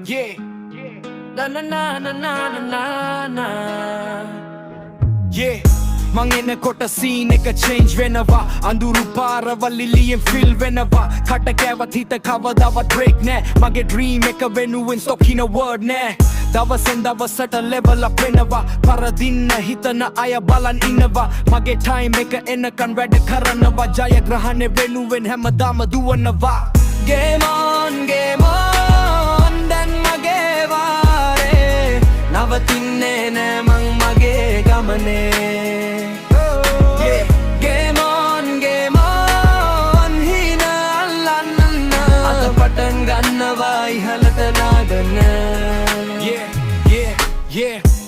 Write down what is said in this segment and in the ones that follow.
Yeah. Na na na na na na na na. Yeah. Mangene kota scene එක change වෙනවා අඳුරු පාරවල්ලිලියෙන් fill වෙනවා කට කෑවත් හිත කවදාවත් break නෑ මගේ dream එක වෙනුවෙන් stop කියන word නෑ දවසෙන් දවසට level up වෙනවා පරදින්න හිතන අය බලන් ඉන්නවා මගේ time එක එනකන් වැඩ කරනවා ජයග්‍රහණය වෙනුවෙන් හැමදාම දුවනවා game on දැන් මගේ වාරේ නවතින්නේ නෑ මං මගේ ගමනේ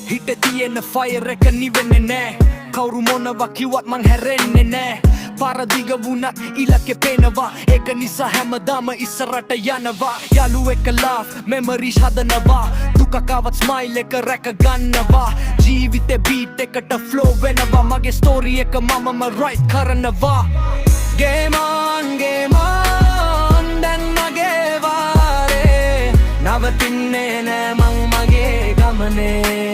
හිට තියෙන ෆයර් එක නිවෙන්නේ නෑ කවුරු මොනවා කිව්වත් මං හැරෙන්නේ නෑ පාරදිග වුණත් ඉලක්කෙ පේනවා ඒක නිසා හැමදාම ඉස්සරට යනවා යාළුවෙක් laugh memories හදනවා දුකකවත් smile එක රැක ගන්නවා ජීවිතේ beat එකට flow වෙනවා මගේ story එක මමම write කරනවා game on දැන් මගේ වාරේ නවතින්නේ නෑ මං මගේ ගමනේ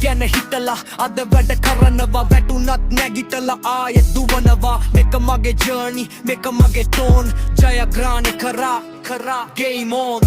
ගැන හිතලා අද වැඩ කරනවා වැටුනත් නැගිටලා ආයෙත් දුවනවා මේක මගේ journey මේක මගේ tone ජයග්‍රහණය කරා game on